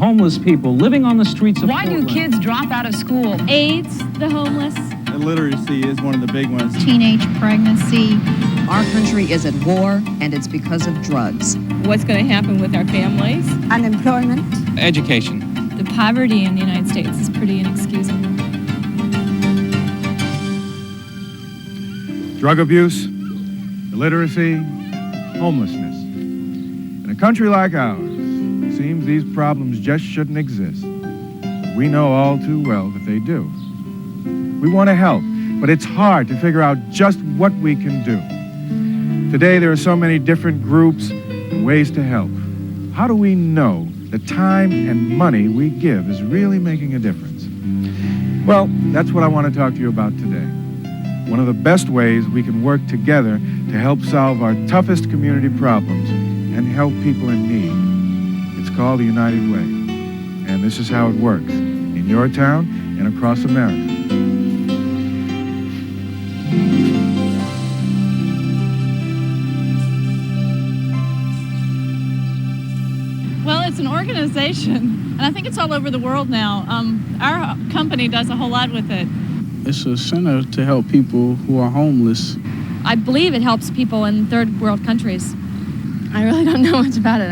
homeless people living on the streets of Why Portland. do kids drop out of school? AIDS, the homeless. Illiteracy is one of the big ones. Teenage pregnancy. Our country is at war, and it's because of drugs. What's going to happen with our families? Unemployment. Education. The poverty in the United States is pretty inexcusable. Drug abuse, illiteracy, homelessness. In a country like ours, it seems these problems just shouldn't exist. But we know all too well that they do. We want to help, but it's hard to figure out just what we can do. Today, there are so many different groups and ways to help. How do we know the time and money we give is really making a difference? Well, that's what I want to talk to you about today. One of the best ways we can work together to help solve our toughest community problems and help people in need. It's called the United Way. And this is how it works in your town and across America. Well, it's an organization, and I think it's all over the world now. Our company does a whole lot with it. It's a center to help people who are homeless. I believe it helps people in third world countries. I really don't know much about it.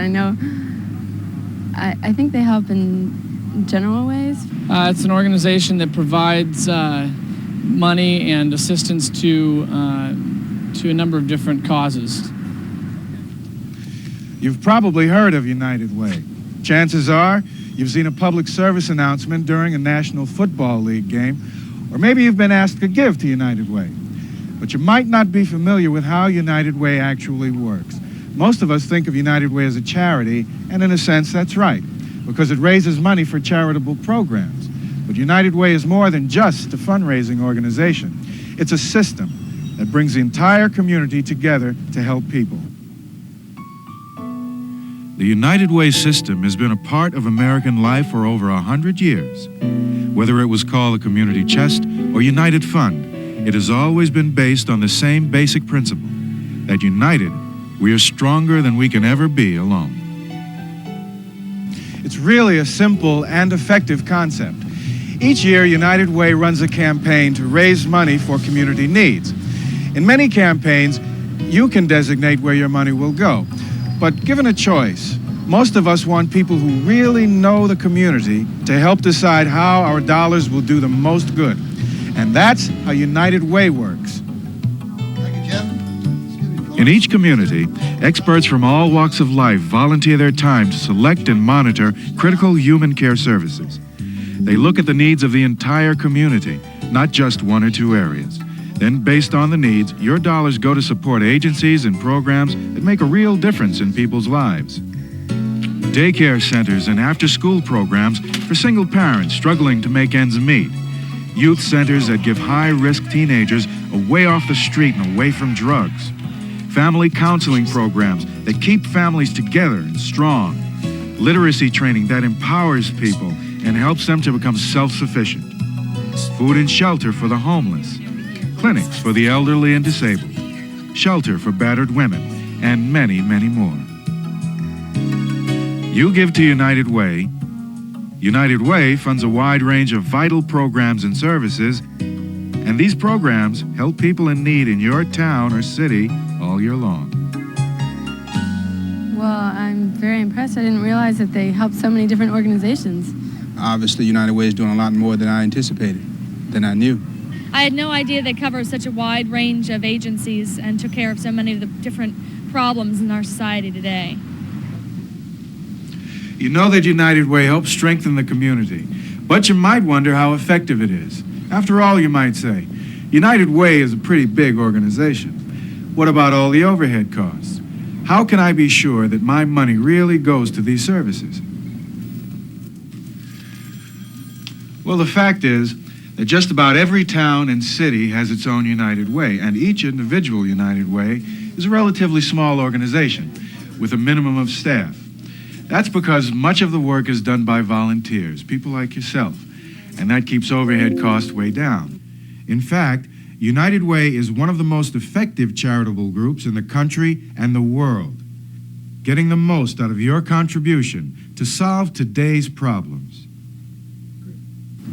I think they help in general ways. It's an organization that provides money and assistance to a number of different causes. You've probably heard of United Way. Chances are you've seen a public service announcement during a National Football League game, or maybe you've been asked to give to United Way. But you might not be familiar with how United Way actually works. Most of us think of United Way as a charity, and in a sense, that's right, because it raises money for charitable programs. But United Way is more than just a fundraising organization. It's a system that brings the entire community together to help people. The United Way system has been a part of American life for over 100 years. Whether it was called a community chest or United Fund, it has always been based on the same basic principle, that united, we are stronger than we can ever be alone. It's really a simple and effective concept. Each year, United Way runs a campaign to raise money for community needs. In many campaigns, you can designate where your money will go. But given a choice, most of us want people who really know the community to help decide how our dollars will do the most good. And that's how United Way works. In each community, experts from all walks of life volunteer their time to select and monitor critical human care services. They look at the needs of the entire community, not just one or two areas. Then, based on the needs, your dollars go to support agencies and programs that make a real difference in people's lives. Daycare centers and after-school programs for single parents struggling to make ends meet. Youth centers that give high-risk teenagers away off the street and away from drugs. Family counseling programs that keep families together and strong. Literacy training that empowers people and helps them to become self-sufficient. Food and shelter for the homeless. Clinics for the elderly and disabled. Shelter for battered women, and many, many more. You give to United Way. United Way funds a wide range of vital programs and services, and these programs help people in need in your town or city all year long. Well, I'm very impressed. I didn't realize that they help so many different organizations. Obviously, United Way is doing a lot more than I anticipated, than I knew. I had no idea they covered such a wide range of agencies and took care of so many of the different problems in our society today. You know that United Way helps strengthen the community, but you might wonder how effective it is. After all, you might say, United Way is a pretty big organization. What about all the overhead costs? How can I be sure that my money really goes to these services? Well, the fact is that just about every town and city has its own United Way, and each individual United Way is a relatively small organization with a minimum of staff. That's because much of the work is done by volunteers, people like yourself, and that keeps overhead costs way down. In fact, United Way is one of the most effective charitable groups in the country and the world, getting the most out of your contribution to solve today's problems.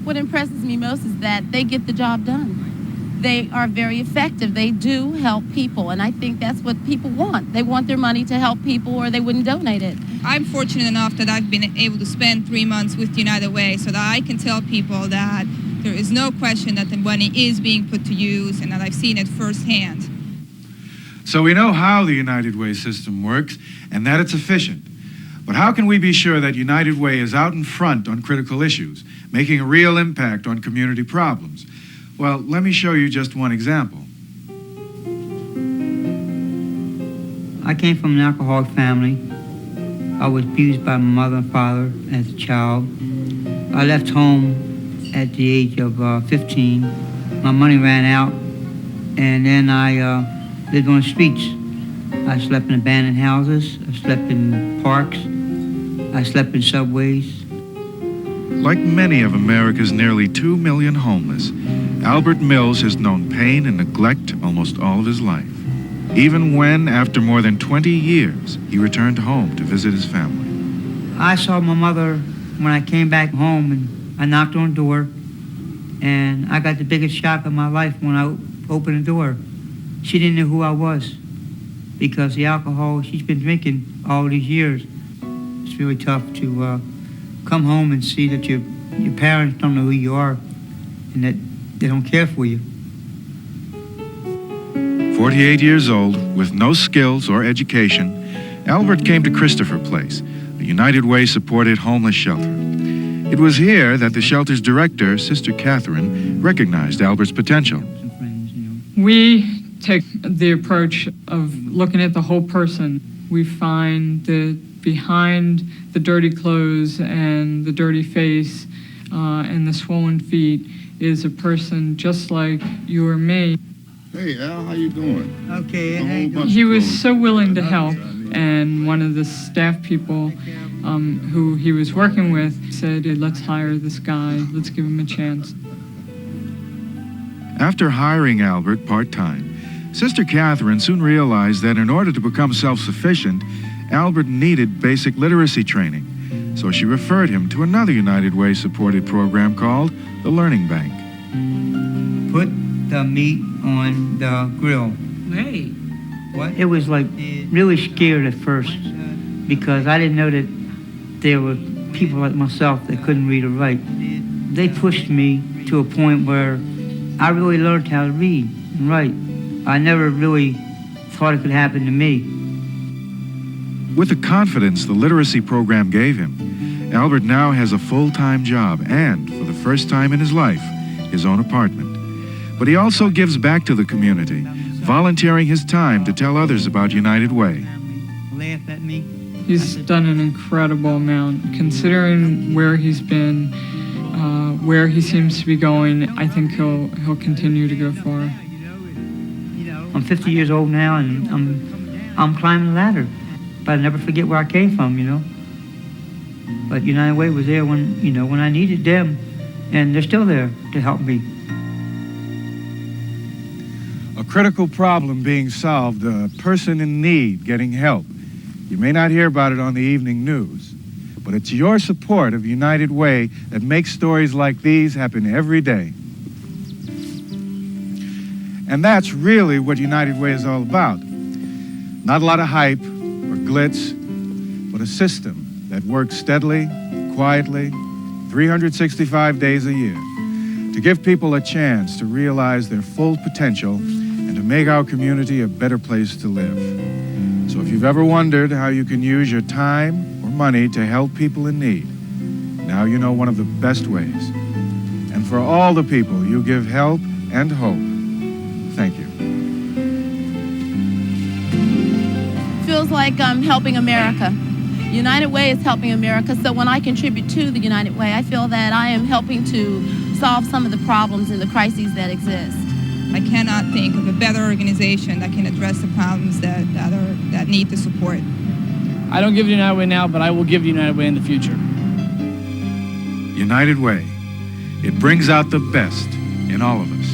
What impresses me most is that they get the job done. They are very effective. They do help people, and I think that's what people want. They want their money to help people, or they wouldn't donate it. I'm fortunate enough that I've been able to spend 3 months with United Way so that I can tell people that there is no question that the money is being put to use and that I've seen it firsthand. So we know how the United Way system works and that it's efficient. But how can we be sure that United Way is out in front on critical issues, making a real impact on community problems? Well, let me show you just one example. I came from an alcoholic family. I was abused by my mother and father as a child. I left home at the age of 15. My money ran out, and then I lived on the streets. I slept in abandoned houses. I slept in parks. I slept in subways. Like many of America's nearly 2 million homeless, Albert Mills has known pain and neglect almost all of his life. Even when, after more than 20 years, he returned home to visit his family. I saw my mother when I came back home, and I knocked on the door, and I got the biggest shock of my life when I opened the door. She didn't know who I was because the alcohol she's been drinking all these years. It's really tough to come home and see that your parents don't know who you are and that they don't care for you. 48 years old, with no skills or education, Albert came to Christopher Place, a United Way-supported homeless shelter. It was here that the shelter's director, Sister Catherine, recognized Albert's potential. We take the approach of looking at the whole person. We find that behind the dirty clothes and the dirty face and the swollen feet is a person just like you or me. Hey, Al, how you doing? Okay, how you doing? He was so willing to help, and one of the staff people who he was working with said, "Hey, let's hire this guy, let's give him a chance." After hiring Albert part-time, Sister Catherine soon realized that in order to become self-sufficient, Albert needed basic literacy training. So she referred him to another United Way-supported program called the Learning Bank. Put the meat on the grill. Hey. What? It was like really scared at first because I didn't know that there were people like myself that couldn't read or write. They pushed me to a point where I really learned how to read and write. I never really thought it could happen to me. With the confidence the literacy program gave him, Albert now has a full-time job and, for the first time in his life, his own apartment. But he also gives back to the community, volunteering his time to tell others about United Way. Laugh at me. He's done an incredible amount. Considering where he's been, where he seems to be going, I think he'll continue to go far. I'm 50 years old now, and I'm climbing the ladder. But I never forget where I came from, you know. But United Way was there when I needed them, and they're still there to help me. A critical problem being solved, a person in need getting help. You may not hear about it on the evening news, but it's your support of United Way that makes stories like these happen every day. And that's really what United Way is all about. Not a lot of hype or glitz, but a system that works steadily, quietly, 365 days a year, to give people a chance to realize their full potential and to make our community a better place to live. So if you've ever wondered how you can use your time or money to help people in need, now you know one of the best ways. And for all the people you give help and hope, thank you. Feels like I'm helping America. United Way is helping America, so when I contribute to the United Way, I feel that I am helping to solve some of the problems and the crises that exist. I cannot think of a better organization that can address the problems that need the support. I don't give United Way now, but I will give United Way in the future. United Way. It brings out the best in all of us.